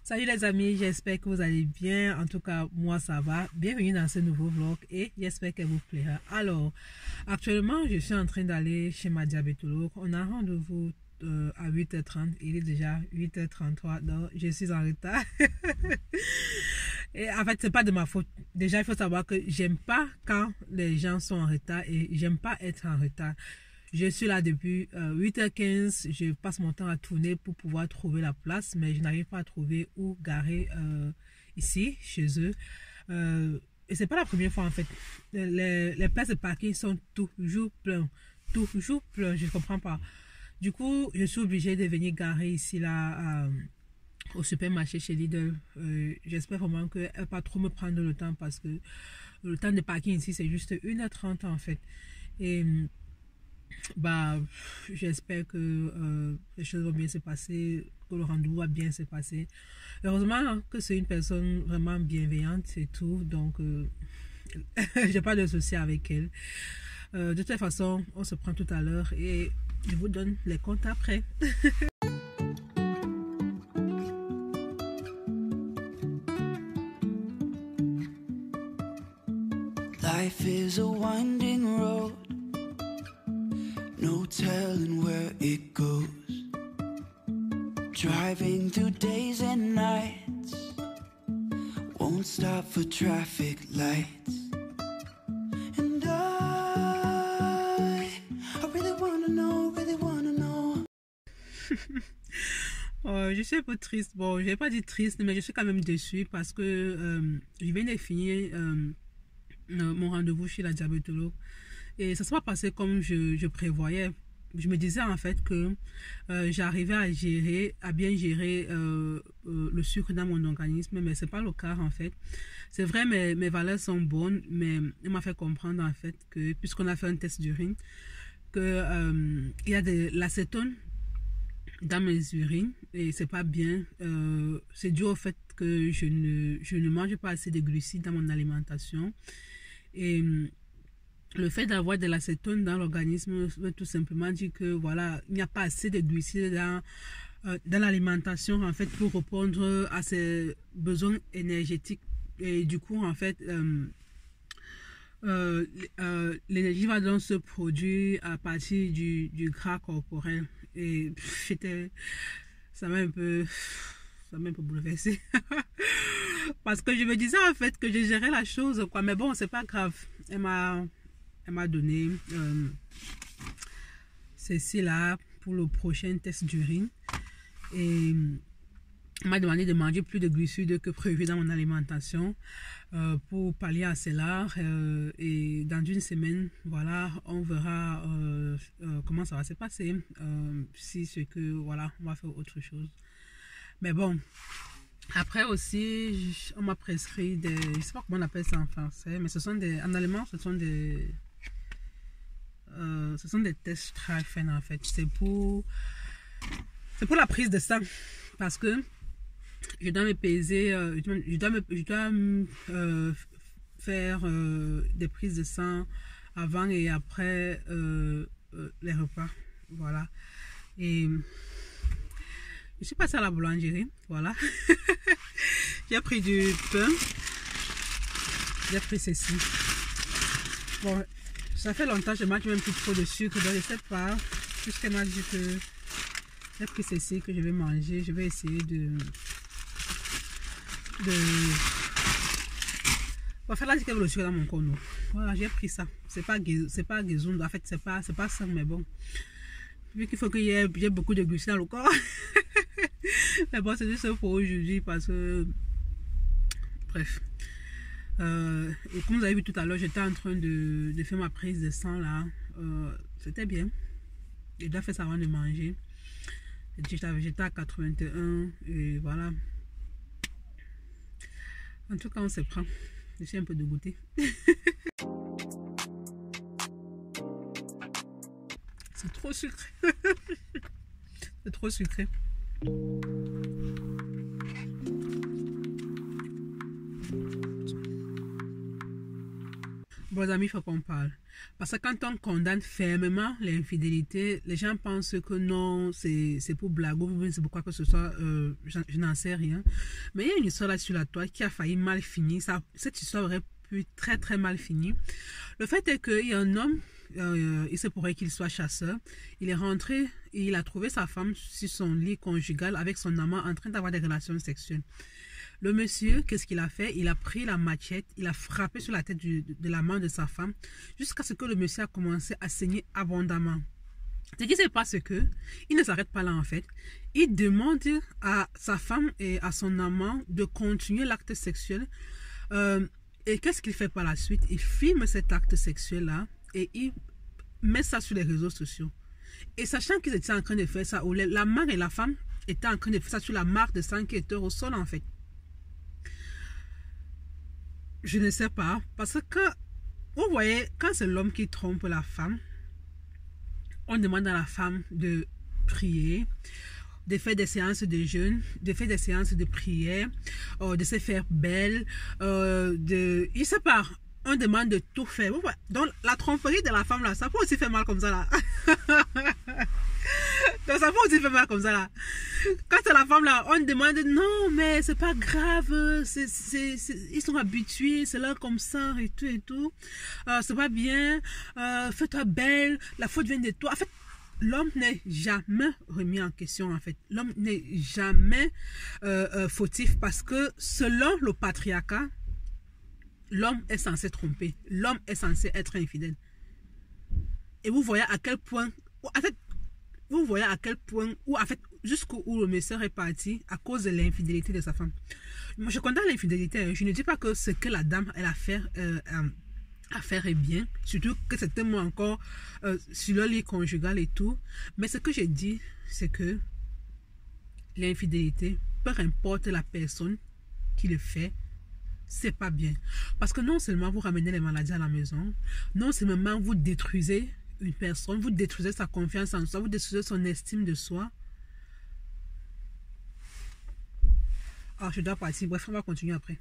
Salut les amis, j'espère que vous allez bien. En tout cas, moi ça va. Bienvenue dans ce nouveau vlog et j'espère qu'elle vous plaira. Alors, actuellement, je suis en train d'aller chez ma diabétologue. On a rendez-vous à 8h30. Il est déjà 8h33, donc je suis en retard. Et en fait, c'est pas de ma faute. Déjà, il faut savoir que j'aime pas quand les gens sont en retard et j'aime pas être en retard. Je suis là depuis 8h15, je passe mon temps à tourner pour pouvoir trouver la place, mais je n'arrive pas à trouver où garer ici, chez eux. Et c'est pas la première fois en fait. Les places de parking sont toujours pleines. Toujours pleines, je ne comprends pas. Du coup, je suis obligée de venir garer ici là au supermarché chez Lidl. J'espère vraiment qu'elle ne va pas trop me prendre le temps parce que le temps de parking ici c'est juste 1h30 en fait. Et bah, j'espère que les choses vont bien se passer, que le rendez-vous va bien se passer. Heureusement que c'est une personne vraiment bienveillante, c'est tout. Donc, j'ai pas de souci avec elle. De toute façon, on se prend tout à l'heure et je vous donne les comptes après. Life is a winding road. No telling where it goes. Driving through days and nights. Won't stop for traffic lights. And I really wanna know, Je suis un peu triste. Bon, je vais pas dire triste, mais je suis quand même déçue parce que je viens de finir mon rendez-vous chez la diabétologue. Et ça ne s'est pas passé comme je prévoyais. Je me disais en fait que j'arrivais à bien gérer le sucre dans mon organisme, mais ce n'est pas le cas en fait. C'est vrai, mes valeurs sont bonnes, mais elle m'a fait comprendre en fait que, puisqu'on a fait un test d'urine, qu'il y a de l'acétone dans mes urines et c'est pas bien. C'est dû au fait que je ne mange pas assez de glucides dans mon alimentation. Et le fait d'avoir de l'acétone dans l'organisme veut tout simplement dire que voilà, il n'y a pas assez de glucides dans l'alimentation en fait pour répondre à ses besoins énergétiques. Et du coup en fait l'énergie va donc se produire à partir du gras corporel. Et ça m'a un peu bouleversée. Parce que je me disais en fait que je gérais la chose quoi, mais bon, c'est pas grave. Elle m'a donné ceci là pour le prochain test d'urine et elle m'a demandé de manger plus de glucides que prévu dans mon alimentation pour pallier à cela. Et dans une semaine, voilà, on verra comment ça va se passer. Si c'est que voilà, on va faire autre chose. Mais bon. Après aussi, on m'a prescrit des... Je ne sais pas comment on appelle ça en français, mais ce sont des... En allemand, ce sont des tests Streifen en fait. C'est pour la prise de sang. Parce que je dois me peser, je dois faire des prises de sang avant et après les repas. Voilà. Et... je suis passée à la boulangerie, voilà. J'ai pris du pain. J'ai pris ceci. Bon, ça fait longtemps que je mange même plus trop de sucre, donc je ne sais pas. Puisqu'elle m'a dit que j'ai pris ceci que je vais manger. Je vais essayer de... On va faire la le sucre dans mon corps. Voilà, j'ai pris ça. C'est pas guézoun. En fait, c'est pas ça, mais bon. Vu qu'il faut qu'il y ait beaucoup de glucides dans le corps. Mais bon, c'est juste pour aujourd'hui parce que... Bref. Et comme vous avez vu tout à l'heure, j'étais en train de faire ma prise de sang là. C'était bien. J'ai déjà fait ça avant de manger. J'étais à 81 et voilà. En tout cas, on se prend. Je suis un peu dégoûtée. C'est trop sucré. C'est trop sucré. Bon amis, il faut qu'on parle. Parce que quand on condamne fermement l'infidélité, les gens pensent que non, c'est pour blague ou c'est pour quoi que ce soit, je n'en sais rien. Mais il y a une histoire là sur la toile qui a failli mal finir. Cette histoire aurait pu très très mal finir. Le fait est qu'il y a un homme, il se pourrait qu'il soit chasseur. Il est rentré et il a trouvé sa femme sur son lit conjugal avec son amant en train d'avoir des relations sexuelles. Le monsieur, qu'est-ce qu'il a fait? Il a pris la machette, il a frappé sur la tête de la main de sa femme jusqu'à ce que le monsieur a commencé à saigner abondamment. Ce qui se passe, c'est que il ne s'arrête pas là en fait. Il demande à sa femme et à son amant de continuer l'acte sexuel. Et qu'est-ce qu'il fait par la suite? Il filme cet acte sexuel-là et il met ça sur les réseaux sociaux. Et sachant qu'ils étaient en train de faire ça, la mère et la femme étaient en train de faire ça sur la marque de sang qui était au sol en fait. Je ne sais pas, parce que vous voyez, quand c'est l'homme qui trompe la femme, on demande à la femme de prier, de faire des séances de jeûne, de faire des séances de prière, de se faire belle, il se part. On demande de tout faire. Donc la tromperie de la femme là, ça peut aussi faire mal comme ça là. Donc ça peut aussi faire mal comme ça là. Quand c'est la femme là, on demande non mais c'est pas grave, ils sont habitués, c'est là comme ça et tout, c'est pas bien, fais-toi belle, la faute vient de toi. En fait, l'homme n'est jamais remis en question en fait. L'homme n'est jamais fautif parce que selon le patriarcat, l'homme est censé tromper, l'homme est censé être infidèle. Et vous voyez à quel point, en fait, jusqu'où le monsieur est parti à cause de l'infidélité de sa femme. Moi, je condamne l'infidélité. Je ne dis pas que ce que la dame elle a à faire est bien, surtout que c'était moi encore sur le lit conjugal et tout. Mais ce que j'ai dit, c'est que l'infidélité, peu importe la personne qui le fait, c'est pas bien. Parce que non seulement vous ramenez les maladies à la maison, non seulement vous détruisez une personne, vous détruisez sa confiance en soi, vous détruisez son estime de soi. Alors je dois partir, bref, on va continuer après.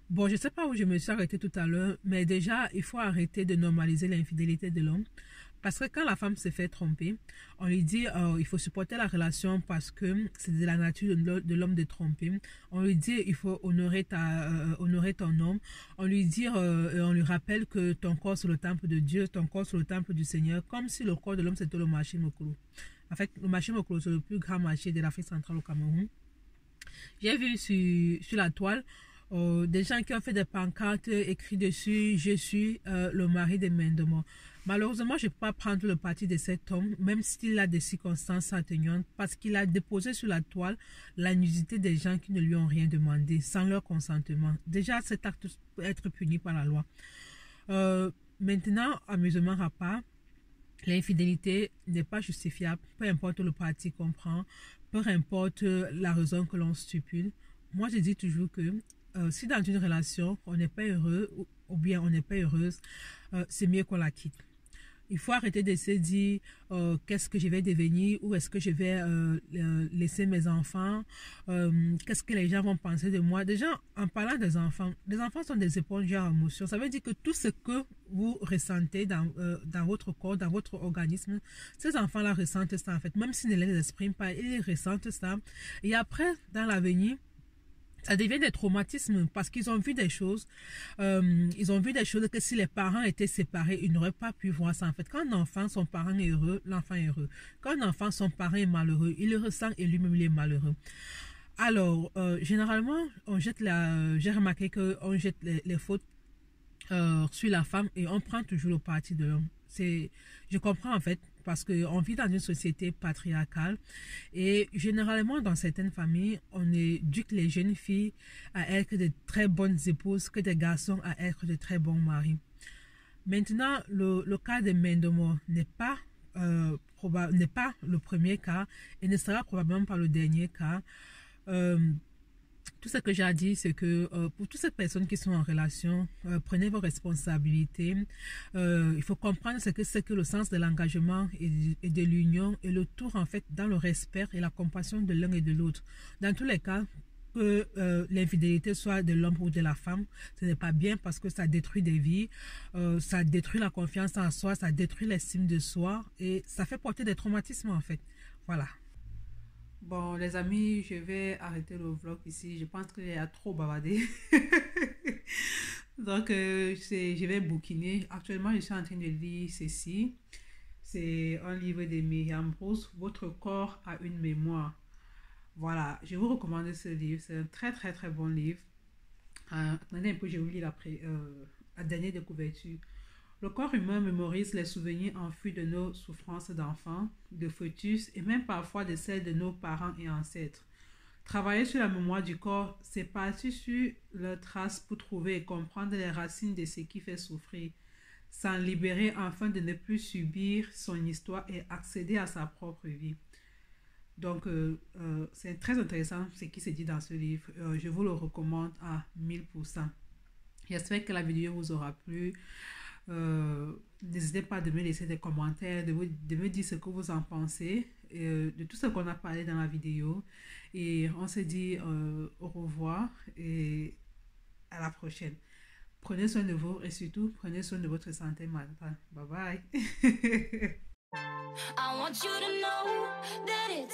Bon, je ne sais pas où je me suis arrêtée tout à l'heure, mais déjà, il faut arrêter de normaliser l'infidélité de l'homme. Parce que quand la femme se fait tromper, on lui dit il faut supporter la relation parce que c'est de la nature de l'homme de tromper. On lui dit il faut honorer ton homme. On lui dit on lui rappelle que ton corps c'est le temple de Dieu, ton corps c'est le temple du Seigneur, comme si le corps de l'homme c'était le marché Mokolo. En fait, le marché Mokolo c'est le plus grand marché de l'Afrique centrale au Cameroun. J'ai vu sur la toile des gens qui ont fait des pancartes écrites dessus je suis le mari de Mendemo. Malheureusement, je ne peux pas prendre le parti de cet homme, même s'il a des circonstances atténuantes, parce qu'il a déposé sur la toile la nudité des gens qui ne lui ont rien demandé, sans leur consentement. Déjà, cet acte peut être puni par la loi. Maintenant, amusement à part, l'infidélité n'est pas justifiable, peu importe le parti qu'on prend, peu importe la raison que l'on stipule. Moi, je dis toujours que si dans une relation, on n'est pas heureux ou bien on n'est pas heureuse, c'est mieux qu'on la quitte. Il faut arrêter de se dire qu'est-ce que je vais devenir, où est-ce que je vais laisser mes enfants, qu'est-ce que les gens vont penser de moi. Déjà, en parlant des enfants sont des éponges à émotions. Ça veut dire que tout ce que vous ressentez dans votre corps, dans votre organisme, ces enfants-là ressentent ça en fait. Même s'ils ne les expriment pas, ils ressentent ça. Et après, dans l'avenir, ça devient des traumatismes parce qu'ils ont vu des choses. Ils ont vu des choses que si les parents étaient séparés, ils n'auraient pas pu voir ça. En fait, quand un enfant, son parent est heureux, l'enfant est heureux. Quand un enfant, son parent est malheureux, il le ressent et lui-même, il est malheureux. Alors, généralement, j'ai remarqué qu'on jette les fautes sur la femme et on prend toujours le parti de l'homme. Je comprends en fait, parce qu'on vit dans une société patriarcale et généralement dans certaines familles, on éduque les jeunes filles à être de très bonnes épouses que des garçons à être de très bons maris. Maintenant, le cas de Mendemo n'est pas le premier cas et ne sera probablement pas le dernier cas. tout ce que j'ai à dire, c'est que pour toutes ces personnes qui sont en relation, prenez vos responsabilités. Il faut comprendre ce que c'est que le sens de l'engagement et de l'union et le tour en fait dans le respect et la compassion de l'un et de l'autre. Dans tous les cas, que l'infidélité soit de l'homme ou de la femme, ce n'est pas bien parce que ça détruit des vies, ça détruit la confiance en soi, ça détruit l'estime de soi et ça fait porter des traumatismes en fait. Voilà. Bon, les amis, je vais arrêter le vlog ici. Je pense qu'il y a trop bavardé. Donc, je vais bouquiner. Actuellement, je suis en train de lire ceci. C'est un livre de Myriam Rose, Votre corps a une mémoire. Voilà, je vous recommande ce livre. C'est un très, très, très bon livre. Attendez un peu, je vous lis la dernière de couverture. Le corps humain mémorise les souvenirs enfouis de nos souffrances d'enfants, de fœtus et même parfois de celles de nos parents et ancêtres. Travailler sur la mémoire du corps, c'est partir sur leurs traces pour trouver et comprendre les racines de ce qui fait souffrir, s'en libérer afin de ne plus subir son histoire et accéder à sa propre vie. Donc, c'est très intéressant ce qui se dit dans ce livre. Je vous le recommande à 1000%. J'espère que la vidéo vous aura plu. N'hésitez pas de me laisser des commentaires, de me dire ce que vous en pensez de tout ce qu'on a parlé dans la vidéo. Et on se dit au revoir et à la prochaine. Prenez soin de vous et surtout prenez soin de votre santé mentale. Bye bye. I want you to know that it's